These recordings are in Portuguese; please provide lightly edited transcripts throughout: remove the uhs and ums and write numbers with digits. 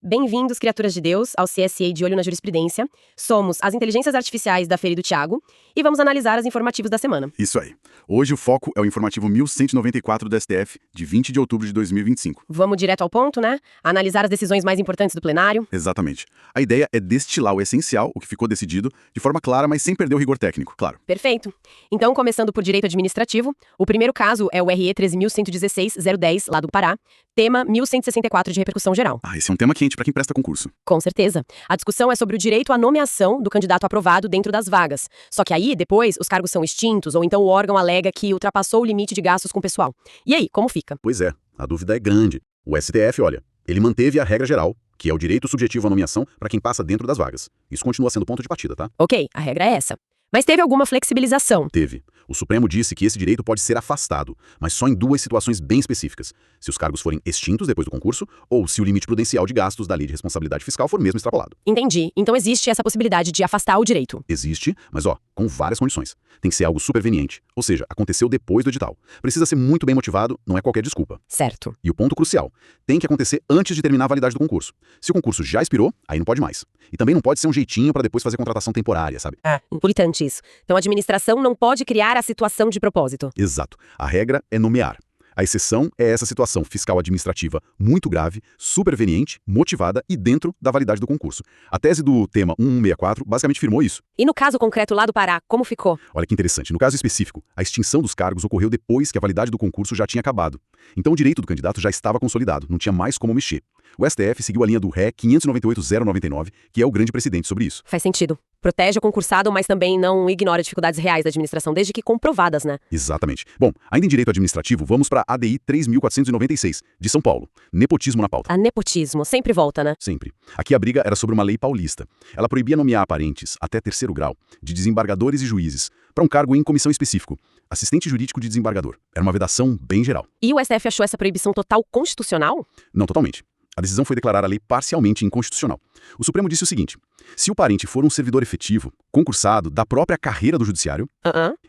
Bem-vindos, criaturas de Deus, ao CSA de Olho na Jurisprudência. Somos as inteligências artificiais da Feri do Thiago e vamos analisar os informativos da semana. Isso aí. Hoje o foco é o informativo 1194 do STF, de 20 de outubro de 2025. Vamos direto ao ponto, né? Analisar as decisões mais importantes do plenário. Exatamente. A ideia é destilar o essencial, o que ficou decidido, de forma clara, mas sem perder o rigor técnico, claro. Perfeito. Então, começando por direito administrativo, o primeiro caso é o RE 13.116.010, lá do Pará, tema 1164 de repercussão geral. Esse é um tema quente para quem presta concurso. Com certeza. A discussão é sobre o direito à nomeação do candidato aprovado dentro das vagas. Só que aí, depois, os cargos são extintos ou então o órgão alega que ultrapassou o limite de gastos com o pessoal. E aí, como fica? Pois é, a dúvida é grande. O STF, olha, ele manteve a regra geral, que é o direito subjetivo à nomeação para quem passa dentro das vagas. Isso continua sendo ponto de partida, tá? Ok, a regra é essa. Mas teve alguma flexibilização? Teve. O Supremo disse que esse direito pode ser afastado, mas só em duas situações bem específicas. Se os cargos forem extintos depois do concurso, ou se o limite prudencial de gastos da Lei de Responsabilidade Fiscal for mesmo extrapolado. Entendi. Então existe essa possibilidade de afastar o direito. Existe, mas com várias condições. Tem que ser algo superveniente, ou seja, aconteceu depois do edital. Precisa ser muito bem motivado, não é qualquer desculpa. Certo. E o ponto crucial, tem que acontecer antes de terminar a validade do concurso. Se o concurso já expirou, aí não pode mais. E também não pode ser um jeitinho para depois fazer contratação temporária, sabe? Importante isso. Então a administração não pode criar a situação de propósito. Exato. A regra é nomear. A exceção é essa situação fiscal administrativa muito grave, superveniente, motivada e dentro da validade do concurso. A tese do tema 1164 basicamente firmou isso. E no caso concreto lá do Pará, como ficou? Olha que interessante. No caso específico, a extinção dos cargos ocorreu depois que a validade do concurso já tinha acabado. Então o direito do candidato já estava consolidado, não tinha mais como mexer. O STF seguiu a linha do RE 598.099, que é o grande precedente sobre isso. Faz sentido. Protege o concursado, mas também não ignora dificuldades reais da administração, desde que comprovadas, né? Exatamente. Bom, ainda em direito administrativo, vamos para a ADI 3.496, de São Paulo. Nepotismo na pauta. A nepotismo, sempre volta, né? Sempre. Aqui a briga era sobre uma lei paulista. Ela proibia nomear parentes, até terceiro grau, de desembargadores e juízes, para um cargo em comissão específico. Assistente jurídico de desembargador. Era uma vedação bem geral. E o STF achou essa proibição total constitucional? Não totalmente. A decisão foi declarar a lei parcialmente inconstitucional. O Supremo disse o seguinte: se o parente for um servidor efetivo, concursado da própria carreira do judiciário,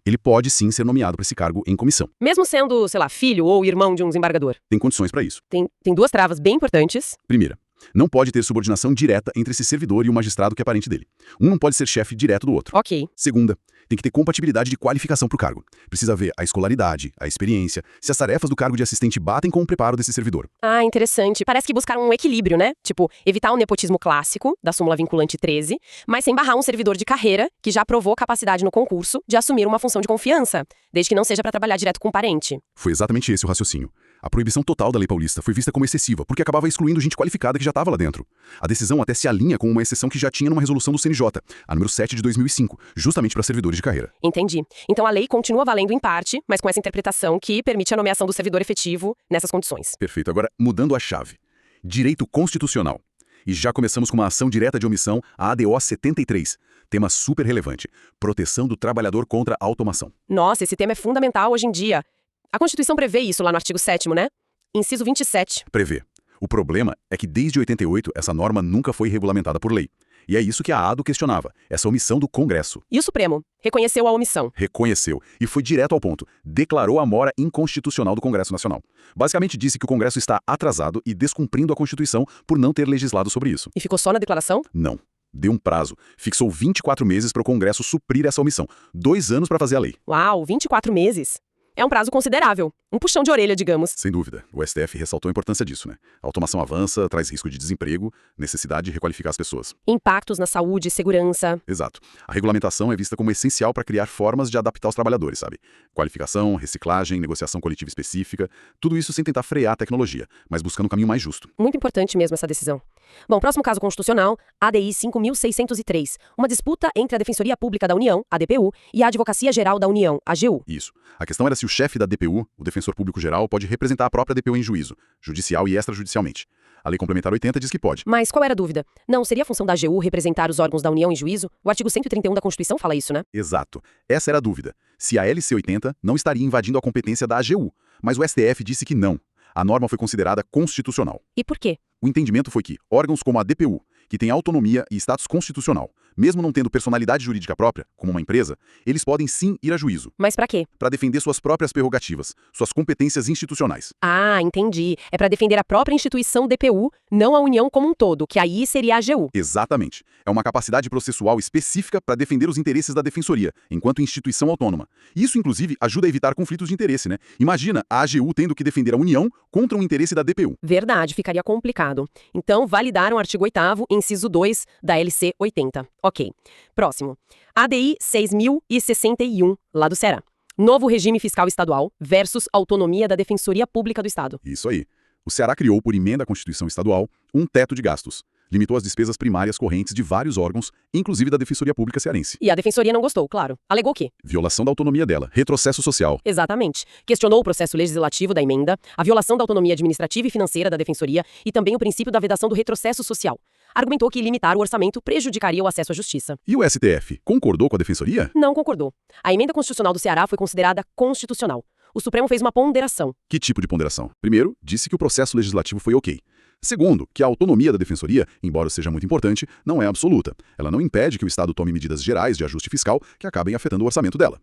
ele pode sim ser nomeado para esse cargo em comissão. Mesmo sendo, sei lá, filho ou irmão de um desembargador? Tem condições para isso. Tem duas travas bem importantes. Primeira, não pode ter subordinação direta entre esse servidor e o magistrado que é parente dele. Um não pode ser chefe direto do outro. Ok. Segunda, tem que ter compatibilidade de qualificação para o cargo. Precisa ver a escolaridade, a experiência, se as tarefas do cargo de assistente batem com o preparo desse servidor. Interessante. Parece que buscaram um equilíbrio, né? Tipo, evitar o nepotismo clássico, da súmula vinculante 13, mas sem barrar um servidor de carreira que já provou capacidade no concurso de assumir uma função de confiança, desde que não seja para trabalhar direto com o parente. Foi exatamente esse o raciocínio. A proibição total da lei paulista foi vista como excessiva, porque acabava excluindo gente qualificada que já estava lá dentro. A decisão até se alinha com uma exceção que já tinha numa resolução do CNJ, a número 7 de 2005, justamente para servidores de carreira. Entendi. Então a lei continua valendo em parte, mas com essa interpretação que permite a nomeação do servidor efetivo nessas condições. Perfeito. Agora, mudando a chave. Direito constitucional. E já começamos com uma ação direta de omissão, a ADO 73. Tema super relevante. Proteção do trabalhador contra a automação. Nossa, esse tema é fundamental hoje em dia. A Constituição prevê isso lá no artigo 7º, né? Inciso 27. Prevê. O problema é que desde 88 essa norma nunca foi regulamentada por lei. E é isso que a ADO questionava, essa omissão do Congresso. E o Supremo reconheceu a omissão. Reconheceu. E foi direto ao ponto. Declarou a mora inconstitucional do Congresso Nacional. Basicamente disse que o Congresso está atrasado e descumprindo a Constituição por não ter legislado sobre isso. E ficou só na declaração? Não. Deu um prazo. Fixou 24 meses para o Congresso suprir essa omissão. 2 anos para fazer a lei. Uau, 24 meses. É um prazo considerável. Um puxão de orelha, digamos. Sem dúvida. O STF ressaltou a importância disso, né? A automação avança, traz risco de desemprego, necessidade de requalificar as pessoas. Impactos na saúde, segurança. Exato. A regulamentação é vista como essencial para criar formas de adaptar os trabalhadores, sabe? Qualificação, reciclagem, negociação coletiva específica, tudo isso sem tentar frear a tecnologia, mas buscando um caminho mais justo. Muito importante mesmo essa decisão. Bom, próximo caso constitucional, ADI 5.603. Uma disputa entre a Defensoria Pública da União, a DPU, e a Advocacia Geral da União, a AGU. Isso. A questão era se o chefe da DPU, o Defensor Público Geral, pode representar a própria DPU em juízo, judicial e extrajudicialmente. A Lei Complementar 80 diz que pode. Mas qual era a dúvida? Não seria a função da AGU representar os órgãos da União em juízo? O artigo 131 da Constituição fala isso, né? Exato. Essa era a dúvida. Se a LC 80 não estaria invadindo a competência da AGU, mas o STF disse que não. A norma foi considerada constitucional. E por quê? O entendimento foi que órgãos como a DPU, que tem autonomia e status constitucional, mesmo não tendo personalidade jurídica própria, como uma empresa, eles podem sim ir a juízo, Mas pra quê? para defender suas próprias prerrogativas, suas competências institucionais. Ah, entendi. É pra defender a própria instituição DPU, não a União como um todo, que aí seria a AGU. Exatamente. É uma capacidade processual específica para defender os interesses da defensoria, enquanto instituição autônoma. Isso, inclusive, ajuda a evitar conflitos de interesse, né? Imagina a AGU tendo que defender a União contra um interesse da DPU. Verdade, ficaria complicado. Então, validaram o artigo 8º, inciso 2 da LC 80. Ok. Próximo. ADI 6061, lá do Ceará. Novo regime fiscal estadual versus autonomia da Defensoria Pública do Estado. Isso aí. O Ceará criou, por emenda à Constituição Estadual, um teto de gastos. Limitou as despesas primárias correntes de vários órgãos, inclusive da Defensoria Pública cearense. E a Defensoria não gostou, claro. Alegou o quê? Violação da autonomia dela, retrocesso social. Exatamente. Questionou o processo legislativo da emenda, a violação da autonomia administrativa e financeira da Defensoria e também o princípio da vedação do retrocesso social. Argumentou que limitar o orçamento prejudicaria o acesso à justiça. E o STF concordou com a Defensoria? Não concordou. A emenda constitucional do Ceará foi considerada constitucional. O Supremo fez uma ponderação. Que tipo de ponderação? Primeiro, disse que o processo legislativo foi ok. Segundo, que a autonomia da Defensoria, embora seja muito importante, não é absoluta. Ela não impede que o Estado tome medidas gerais de ajuste fiscal que acabem afetando o orçamento dela.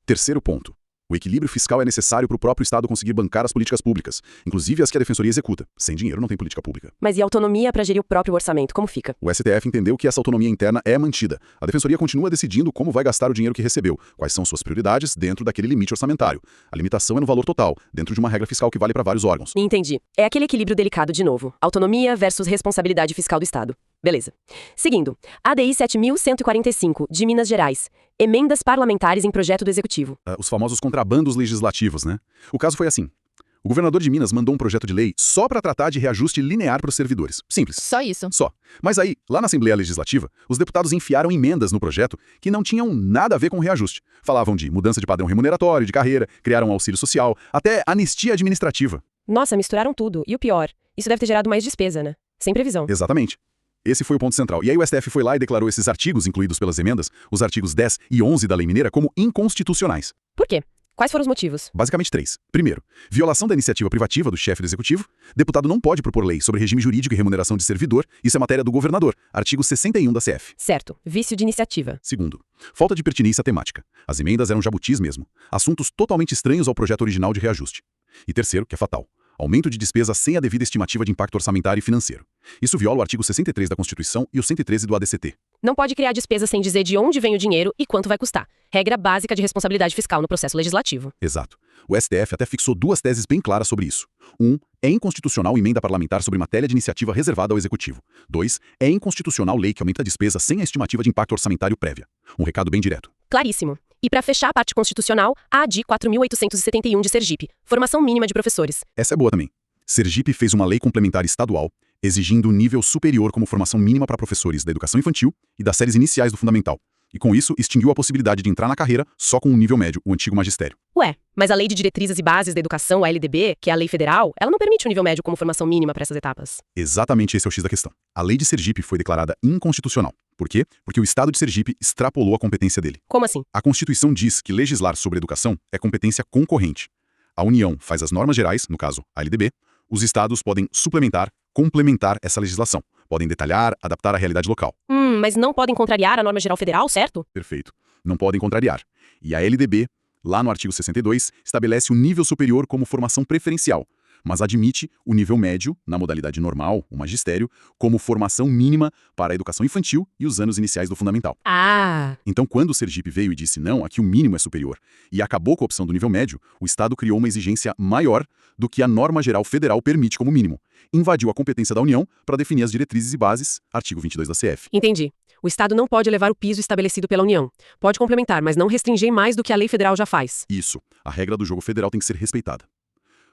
Terceiro ponto. O equilíbrio fiscal é necessário para o próprio Estado conseguir bancar as políticas públicas, inclusive as que a Defensoria executa. Sem dinheiro não tem política pública. Mas e a autonomia para gerir o próprio orçamento, como fica? O STF entendeu que essa autonomia interna é mantida. A Defensoria continua decidindo como vai gastar o dinheiro que recebeu, quais são suas prioridades dentro daquele limite orçamentário. A limitação é no valor total, dentro de uma regra fiscal que vale para vários órgãos. Entendi. É aquele equilíbrio delicado de novo. Autonomia versus responsabilidade fiscal do Estado. Beleza. Seguindo. ADI 7145, de Minas Gerais. Emendas parlamentares em projeto do Executivo. Os famosos contrabandos legislativos, né? O caso foi assim. O governador de Minas mandou um projeto de lei só para tratar de reajuste linear para os servidores. Simples. Só isso. Só. Mas aí, lá na Assembleia Legislativa, os deputados enfiaram emendas no projeto que não tinham nada a ver com reajuste. Falavam de mudança de padrão remuneratório, de carreira, criaram auxílio social, até anistia administrativa. Nossa, misturaram tudo. E o pior, isso deve ter gerado mais despesa, né? Sem previsão. Exatamente. Esse foi o ponto central. E aí o STF foi lá e declarou esses artigos incluídos pelas emendas, os artigos 10 e 11 da Lei Mineira, como inconstitucionais. Por quê? Quais foram os motivos? Basicamente 3. Primeiro, violação da iniciativa privativa do chefe do Executivo. Deputado não pode propor lei sobre regime jurídico e remuneração de servidor. Isso é matéria do governador. Artigo 61 da CF. Certo. Vício de iniciativa. Segundo, falta de pertinência temática. As emendas eram jabutis mesmo. Assuntos totalmente estranhos ao projeto original de reajuste. E terceiro, que é fatal. Aumento de despesa sem a devida estimativa de impacto orçamentário e financeiro. Isso viola o artigo 63 da Constituição e o 113 do ADCT. Não pode criar despesa sem dizer de onde vem o dinheiro e quanto vai custar. Regra básica de responsabilidade fiscal no processo legislativo. Exato. O STF até fixou 2 teses bem claras sobre isso. 1. É inconstitucional emenda parlamentar sobre matéria de iniciativa reservada ao Executivo. 2. É inconstitucional lei que aumenta a despesa sem a estimativa de impacto orçamentário prévia. Um recado bem direto. Claríssimo. E para fechar a parte constitucional, a ADI 4.871 de Sergipe. Formação mínima de professores. Essa é boa também. Sergipe fez uma lei complementar estadual, exigindo um nível superior como formação mínima para professores da educação infantil e das séries iniciais do fundamental. E com isso, extinguiu a possibilidade de entrar na carreira só com um nível médio, o antigo magistério. Ué, mas a Lei de Diretrizes e Bases da Educação, a LDB, que é a lei federal, ela não permite o nível médio como formação mínima para essas etapas. Exatamente esse é o X da questão. A lei de Sergipe foi declarada inconstitucional. Por quê? Porque o Estado de Sergipe extrapolou a competência dele. Como assim? A Constituição diz que legislar sobre educação é competência concorrente. A União faz as normas gerais, no caso, a LDB. Os estados podem suplementar, complementar essa legislação. Podem detalhar, adaptar à realidade local. Mas não podem contrariar a norma geral federal, certo? Perfeito. Não podem contrariar. E a LDB, lá no artigo 62, estabelece o nível superior como formação preferencial, mas admite o nível médio, na modalidade normal, o magistério, como formação mínima para a educação infantil e os anos iniciais do fundamental. Ah! Então, quando o Sergipe veio e disse não, aqui o mínimo é superior, e acabou com a opção do nível médio, o Estado criou uma exigência maior do que a norma geral federal permite como mínimo. Invadiu a competência da União para definir as diretrizes e bases, artigo 22 da CF. Entendi. O Estado não pode elevar o piso estabelecido pela União. Pode complementar, mas não restringir mais do que a lei federal já faz. Isso. A regra do jogo federal tem que ser respeitada.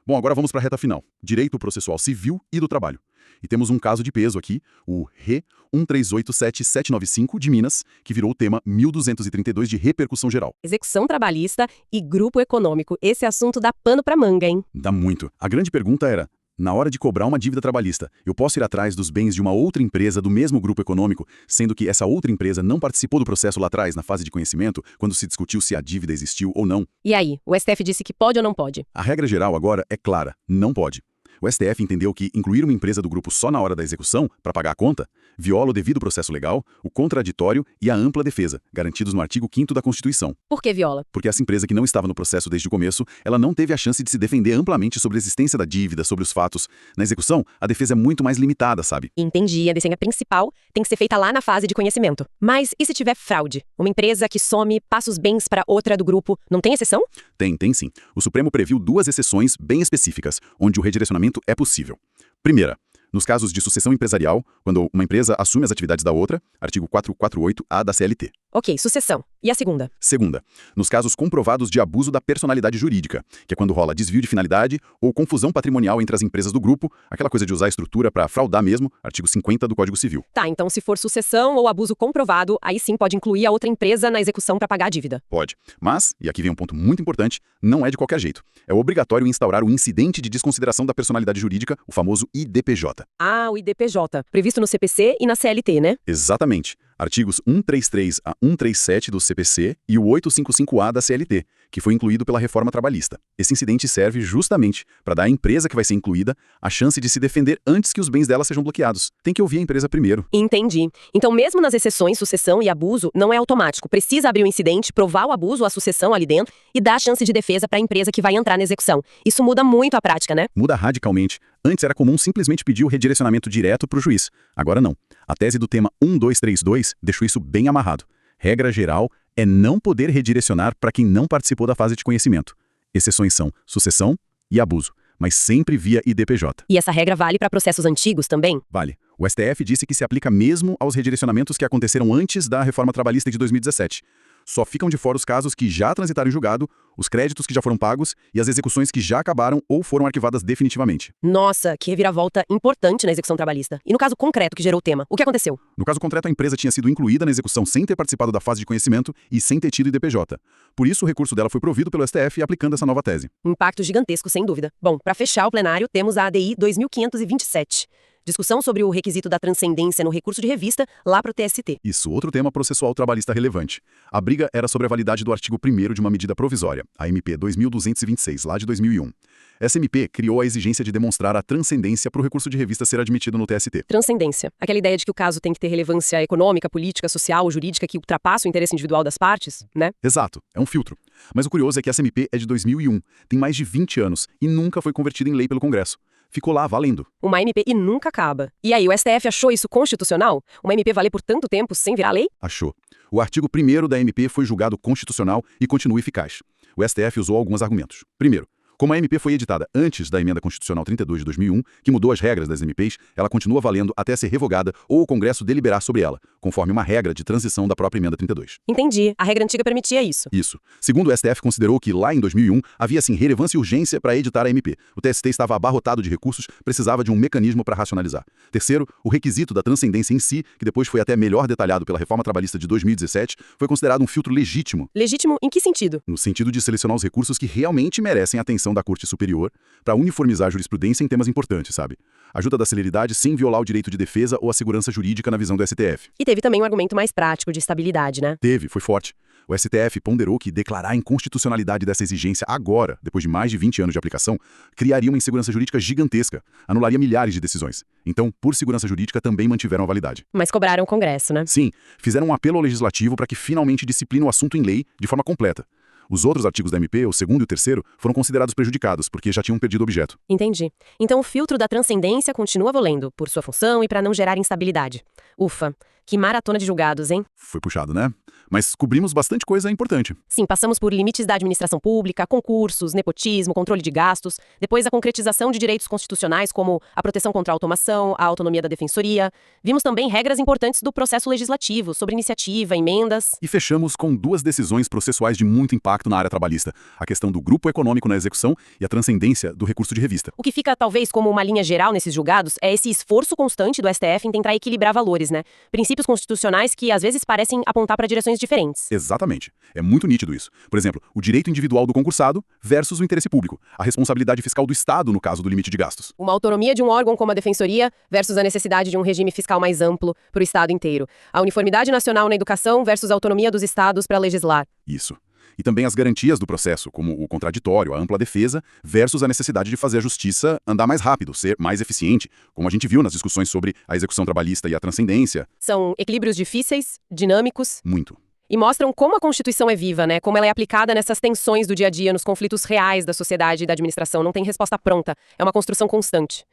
Bom, agora vamos para a reta final. Direito processual civil e do trabalho. E temos um caso de peso aqui, o RE 1387795 de Minas, que virou o tema 1232 de repercussão geral. Execução trabalhista e grupo econômico. Esse assunto dá pano pra manga, hein? Dá muito. A grande pergunta era, na hora de cobrar uma dívida trabalhista, eu posso ir atrás dos bens de uma outra empresa do mesmo grupo econômico, sendo que essa outra empresa não participou do processo lá atrás, na fase de conhecimento, quando se discutiu se a dívida existiu ou não? E aí, o STF disse que pode ou não pode? A regra geral agora é clara, não pode. O STF entendeu que incluir uma empresa do grupo só na hora da execução, para pagar a conta, viola o devido processo legal, o contraditório e a ampla defesa, garantidos no artigo 5º da Constituição. Por que viola? Porque essa empresa que não estava no processo desde o começo, ela não teve a chance de se defender amplamente sobre a existência da dívida, sobre os fatos. Na execução, a defesa é muito mais limitada, sabe? Entendi, a defesa principal tem que ser feita lá na fase de conhecimento. Mas e se tiver fraude? Uma empresa que some, passa os bens para outra do grupo, não tem exceção? Tem sim. O Supremo previu 2 exceções bem específicas, onde o redirecionamento é possível. Primeira, nos casos de sucessão empresarial, quando uma empresa assume as atividades da outra, artigo 448-A da CLT. Ok, sucessão. E a segunda? Segunda, nos casos comprovados de abuso da personalidade jurídica, que é quando rola desvio de finalidade ou confusão patrimonial entre as empresas do grupo, aquela coisa de usar a estrutura para fraudar mesmo, artigo 50 do Código Civil. Tá, então se for sucessão ou abuso comprovado, aí sim pode incluir a outra empresa na execução para pagar a dívida. Pode. Mas, e aqui vem um ponto muito importante, não é de qualquer jeito. É obrigatório instaurar o incidente de desconsideração da personalidade jurídica, o famoso IDPJ. Ah, o IDPJ, previsto no CPC e na CLT, né? Exatamente. Artigos 133 a 137 do CPC e o 855-A da CLT, que foi incluído pela reforma trabalhista. Esse incidente serve justamente para dar à empresa que vai ser incluída a chance de se defender antes que os bens dela sejam bloqueados. Tem que ouvir a empresa primeiro. Entendi. Então, mesmo nas exceções, sucessão e abuso, não é automático. Precisa abrir o incidente, provar o abuso ou a sucessão ali dentro e dar a chance de defesa para a empresa que vai entrar na execução. Isso muda muito a prática, né? Muda radicalmente. Antes era comum simplesmente pedir o redirecionamento direto para o juiz. Agora não. A tese do tema 1232 deixou isso bem amarrado. Regra geral é não poder redirecionar para quem não participou da fase de conhecimento. Exceções são sucessão e abuso, mas sempre via IDPJ. E essa regra vale para processos antigos também? Vale. O STF disse que se aplica mesmo aos redirecionamentos que aconteceram antes da reforma trabalhista de 2017. Só ficam de fora os casos que já transitaram em julgado, os créditos que já foram pagos e as execuções que já acabaram ou foram arquivadas definitivamente. Nossa, que reviravolta importante na execução trabalhista. E no caso concreto que gerou o tema, o que aconteceu? No caso concreto, a empresa tinha sido incluída na execução sem ter participado da fase de conhecimento e sem ter tido IDPJ. Por isso, o recurso dela foi provido pelo STF aplicando essa nova tese. Um impacto gigantesco, sem dúvida. Bom, para fechar o plenário, temos a ADI 2527. Discussão sobre o requisito da transcendência no recurso de revista lá para o TST. Isso, outro tema processual trabalhista relevante. A briga era sobre a validade do artigo 1º de uma medida provisória, a MP 2226, lá de 2001. Essa MP criou a exigência de demonstrar a transcendência para o recurso de revista ser admitido no TST. Transcendência. Aquela ideia de que o caso tem que ter relevância econômica, política, social ou jurídica que ultrapassa o interesse individual das partes, né? Exato, é um filtro. Mas o curioso é que essa MP é de 2001, tem mais de 20 anos e nunca foi convertida em lei pelo Congresso. Ficou lá valendo. Uma MP e nunca acaba. E aí, o STF achou isso constitucional? Uma MP valer por tanto tempo sem virar lei? Achou. O artigo 1º da MP foi julgado constitucional e continua eficaz. O STF usou alguns argumentos. Primeiro, como a MP foi editada antes da Emenda Constitucional 32 de 2001, que mudou as regras das MPs, ela continua valendo até ser revogada ou o Congresso deliberar sobre ela, conforme uma regra de transição da própria Emenda 32. Entendi. A regra antiga permitia isso. Isso. Segundo o STF, considerou que lá em 2001 havia, sim, relevância e urgência para editar a MP. O TST estava abarrotado de recursos, precisava de um mecanismo para racionalizar. Terceiro, o requisito da transcendência em si, que depois foi até melhor detalhado pela reforma trabalhista de 2017, foi considerado um filtro legítimo. Legítimo em que sentido? No sentido de selecionar os recursos que realmente merecem a atenção da Corte Superior para uniformizar a jurisprudência em temas importantes, sabe? Ajuda da celeridade sem violar o direito de defesa ou a segurança jurídica na visão do STF. E teve também um argumento mais prático de estabilidade, né? Teve, foi forte. O STF ponderou que declarar a inconstitucionalidade dessa exigência agora, depois de mais de 20 anos de aplicação, criaria uma insegurança jurídica gigantesca, anularia milhares de decisões. Então, por segurança jurídica, também mantiveram a validade. Mas cobraram o Congresso, né? Sim, fizeram um apelo ao Legislativo para que finalmente discipline o assunto em lei de forma completa. Os outros artigos da MP, o 2º e o 3º, foram considerados prejudicados, porque já tinham perdido o objeto. Entendi. Então o filtro da transcendência continua valendo, por sua função e para não gerar instabilidade. Ufa, que maratona de julgados, hein? Foi puxado, né? Mas cobrimos bastante coisa importante. Sim, passamos por limites da administração pública, concursos, nepotismo, controle de gastos, depois a concretização de direitos constitucionais como a proteção contra a automação, a autonomia da defensoria. Vimos também regras importantes do processo legislativo, sobre iniciativa, emendas. E fechamos com 2 decisões processuais de muito impacto na área trabalhista. A questão do grupo econômico na execução e a transcendência do recurso de revista. O que fica, talvez, como uma linha geral nesses julgados é esse esforço constante do STF em tentar equilibrar valores, né? Princípios constitucionais que, às vezes, parecem apontar para direções diferentes. Exatamente. É muito nítido isso. Por exemplo, o direito individual do concursado versus o interesse público. A responsabilidade fiscal do Estado no caso do limite de gastos. Uma autonomia de um órgão como a Defensoria versus a necessidade de um regime fiscal mais amplo para o Estado inteiro. A uniformidade nacional na educação versus a autonomia dos Estados para legislar. Isso. E também as garantias do processo, como o contraditório, a ampla defesa, versus a necessidade de fazer a justiça andar mais rápido, ser mais eficiente, como a gente viu nas discussões sobre a execução trabalhista e a transcendência. São equilíbrios difíceis, dinâmicos. Muito. E mostram como a Constituição é viva, né? Como ela é aplicada nessas tensões do dia a dia, nos conflitos reais da sociedade e da administração. Não tem resposta pronta. É uma construção constante.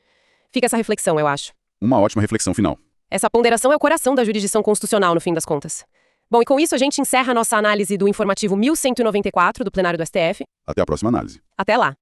Fica essa reflexão, eu acho. Uma ótima reflexão final. Essa ponderação é o coração da jurisdição constitucional, no fim das contas. Bom, e com isso a gente encerra a nossa análise do informativo 1194 do plenário do STF. Até a próxima análise. Até lá.